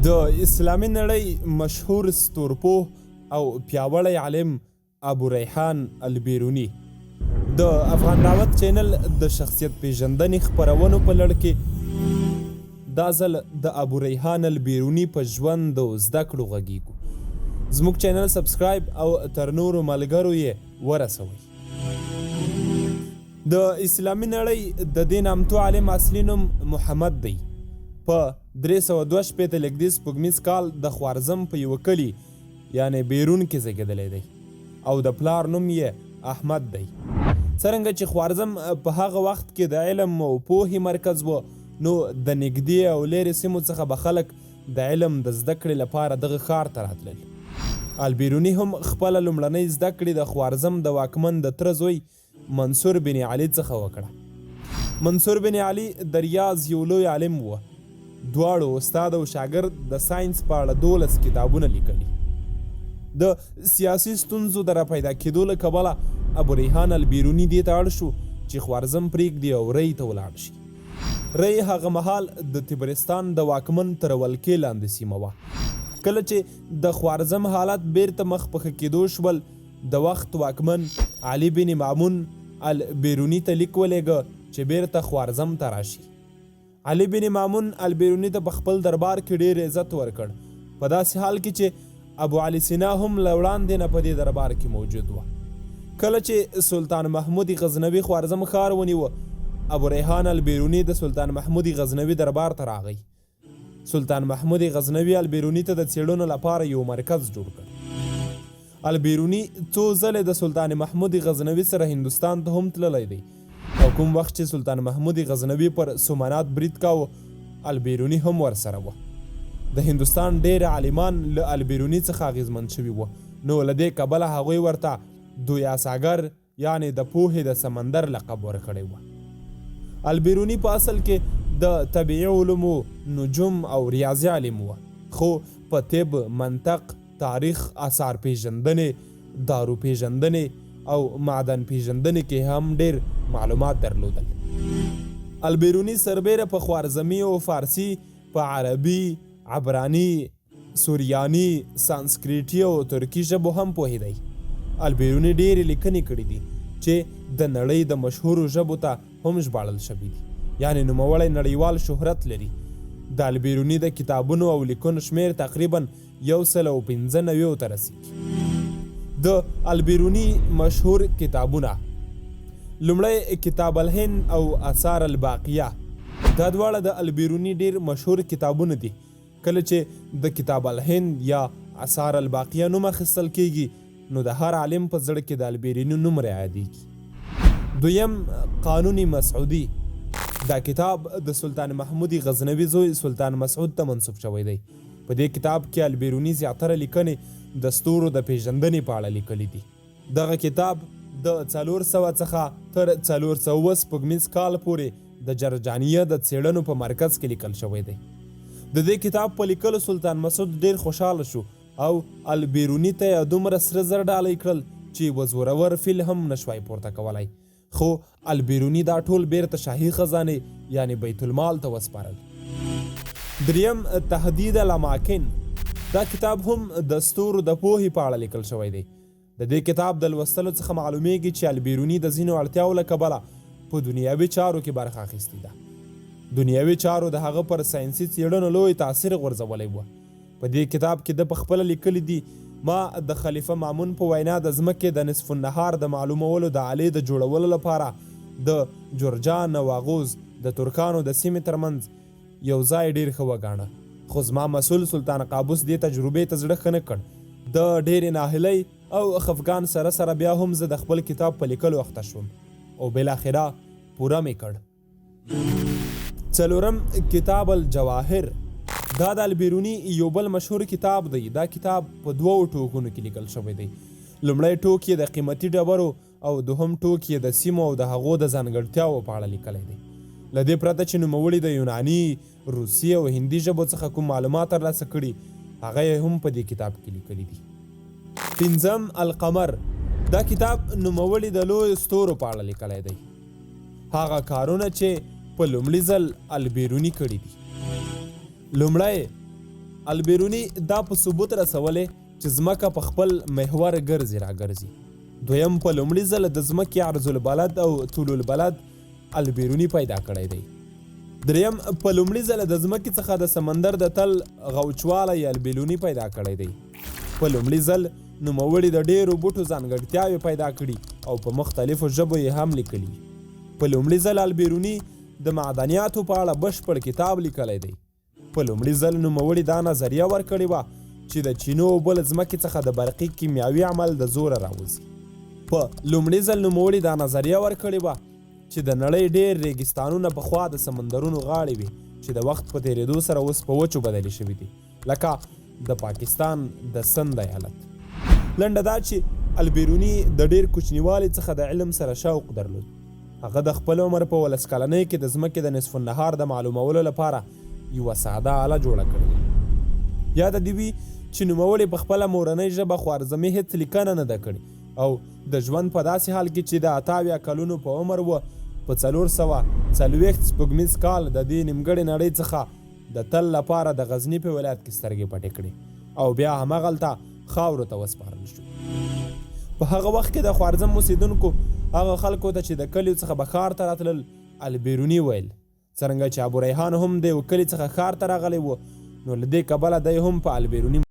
د اسلامي نړۍ مشهور ستورپوه او پیاوړی عالم ابو ریحان البیروني د افغان دعوت چینل د شخصیت پیژندنې خپرونو په لړ کې دا ځل د ابو ریحان البیروني په ژوند او زده کړو غږیږو. زموږ چینل سبسکرایب او تر نورو ملګرو یې ورسوئ. د اسلامي نړۍ د دې نامتو عالم اصلي نوم محمد دی. په 302 لږدیز سپوږمیز کال د خوارزم په یوه کلي یعنې بیرون کې زیږېدلی دی او د پلار نوم یې احمد دی. څرنګه چې خوارزم په هغه وخت کې د علم او پوهې مرکز و، نو د نږدې او لرې سیمو څخه به خلک د علم د زده کړې لپاره دغه ښار ته راتلل. البیروني هم خپله لومړنۍ زده کړې د خوارزم د واکمن د تره زوی منصور بن علي څخه وکړه. منصور بن علي د ریاض یو لوی عالم و. دواړو استاد او شاګرد د ساینس په اړه 12 کتابونه لیکلي. د سیاسي ستونزو د راپیدا کېدو له کبله ابو ریحان البیروني دې ته اړ شو چې خوارزم پرېږدي او ری ته ولاړ شي. ری هغه مهال د تبرستان د واکمن تر ولکې لاندې سیمه وه. کله چې د خوارزم حالات بیرته مخ په ښه کېدو شول، د وخت واکمن علي بن مامون البیروني ته لیک ولېږه چې بیرته خوارزم ته راشي. علي بن مامون البیروني ته په خپل دربار کې ډېر عزت ورکړ، په داسې حال کې چې ابو علي سینا هم له وړاندې نه په دې دربار کې موجود و. کله چې سلطان محمود غزنوي خوارزم ښار ونیوه، ابو ریحان البیروني د سلطان محمود غزنوي دربار ته راغی. سلطان محمود غزنوي البیروني ته د څېړنو لپاره یو مرکز جوړ کړ. البیروني څو ځلې د سلطان محمود غزنوي سره هندوستان ته هم تللی دی او کوم وخت چې سلطان محمود غزنوي پر سومنات برید کاوه، البیروني هم ورسره و. د هندوستان ډېر عالمان له البیروني څخه اغېزمن شوي وو، نو له دې کبله هغوی ورته دویاساګر یعنې د پوهې د سمندر لقب ورکړی و. البیروني په اصل کې د طبیعي علومو، نجوم او ریاضي عالم و، خو په طب، منطق، تاریخ، آثار پیژندنې، دارو پیژندنې او معدن پیژندنې کې هم ډېر معلومات درلودل. البیروني سربیره په خوارزمي او فارسي، په عربي، عبراني، سوریاني، سانسکریټي او ترکي ژبو هم پوهېدی. البیروني ډېرې لیکنې کړي دي چې د نړۍ د مشهورو ژبو ته هم ژباړل شوي دي، یعنې نوموړی نړیوال شهرت لري. د البیروني د کتابونو او لیکنو شمیر تقریبا 195 ته رسیږي. د البیروني مشهور کتابونه: لومړی کتاب الهند او آثار الباقیه. دا دواړه د البیروني ډیر مشهور کتابونه دي. کله چې د کتاب الهند یا آثار الباقیه نوم اخیستل کیږي، نو د هر عالم په زړه کې د البیروني نوم رایادیږي. دویم قانون مسعودي. دا کتاب د سلطان محمود غزنوي زوی سلطان مسعود ته منسوب شوی دی. په دې کتاب کې البیروني زیاتره لیکنې د ستورو د پیژندنې په اړه لیکلي دي. دغه کتاب د 400 څخه تر 400 سپوږمیز کال پورې د جرجانیه د څېړنو په مرکز کې لیکل شوی دی. د دې کتاب په لیکلو سلطان مسعود ډیر خوشحاله شو او البیروني ته یې دومره سره زر ډالۍ کړل چې وزورور فیل هم نشوای پورته کولی، خو البیروني دا ټول بیرته شاهي خزانې یعنې بیت المال ته وسپارل. دریم تهدید الاماکن. دا کتاب هم د ستورو د پوهې په اړه لیکل شوی دی. د دې کتاب د لوستلو څخه معلومیږي چې البیروني د ځینو اړتیاو له کبله په دنیاوي چارو کې برخه اخیستې ده. دنیاوي چارو د هغه پر ساینسي څېړنو لوی تاثیر غورځولی و. په دې کتاب کې د پخپله لیکلي دي: ما د خلیفه مامون په وینا د ځمکې د نصف النهار د معلومولو د آلې د جوړولو لپاره د جورجان او اغوز د ترکانو د سیمې ترمنځ یو ځای ډیر ښه وګاڼه، خو زما مسؤل سلطان قابوس دې تجربې ته زړه ښه نه کړ. د ډېرې ناهیلۍ او خفګان سره سره بیا هم زه د خپل کتاب په لیکلو اخته شوم او بالاخره پوره مې کړ. څلورم کتاب الجواهر. دا د البیروني یو بل مشهور کتاب دی. دا کتاب په 2 ټوکونو کې لیکل شوی دی. لومړی ټوک یې د قیمتي ډبرو او دوهم ټوک یې د سیمو او د هغو د ځانګړتیاو په اړه لیکلی دی. له دې پرته چې نوموړي د یوناني، روسي او هندي ژبو څخه کوم معلومات ترلاسه کړي، هغه یې هم په دې کتاب کې لیکلي دي. پنځم القمر. دا کتاب نوموړي د لویو ستورو په اړه لیکلی دی. هغه کارونه چې په لومړي ځل البیروني کړي دي. لومړی البیروني دا په ثبوت رسولې چې ځمکه په خپل محور ګرځي راګرځي. دویم په لومړي ځل د ځمکې عرض البلد او طول البلد البیروني پیدا کړی دی. دریم په لومړي ځل د ځمکې څخه د سمندر د تل غوچوالی البیروني پیدا کړی دی. په لومړي ځل نوموړي د ډېرو بوټو ځانګړتیاوې پیدا کړي او په مختلفو ژبو یې هم لیکلي. په لومړي ځل البیروني د معدنیاتو په اړه بشپړ کتاب لیکلی دی. په لومړي ځل نوموړي دا نظریه ورکړې وه چې د چینو اوبه له ځمکې څخه د برقي کیمیاوي عمل د زوره راوځي. په لومړي ځل نوموړي دا نظریه ورکړې وه چې د نړۍ ډېر ریګستانونه پخوا د سمندرونو غاړې وي چې د وخت په تېرېدو سره اوس په وچو بدلې شوي دي، لکه د پاکستان د سند ایالت. لنډه دا چې البیروني د ډېر کوچنیوالي څخه د علم سره شوق درلود. هغه د خپل عمر په 11 کلنۍ کې د ځمکې د نصف النهار د معلومولو لپاره یوه ساده آله جوړه کړې. یاده دې وي چې نوموړي په خپله مورنۍ ژبه خوارزمي هېڅ لیکنه نه ده کړې او د ژوند په داسې حال کې چې د 78 کلونو په عمر و په 440 سپوږمیز کال د دې نیمګړې نړۍ څخه د تل لپاره د غزني په ولایت کې سترګې پټې کړې او بیا هماغلته خاورو ته وسپارل شو. په هغه وخت کې د خوارزم اوسېدونکو هغه خلکو ته چې د کلیو څخه به ښار ته راتلل البیروني ویل. څرنګه چې ابوریحان هم د یو کلي څخه ښار ته راغلی و نو له دې کبله دی هم په البیروني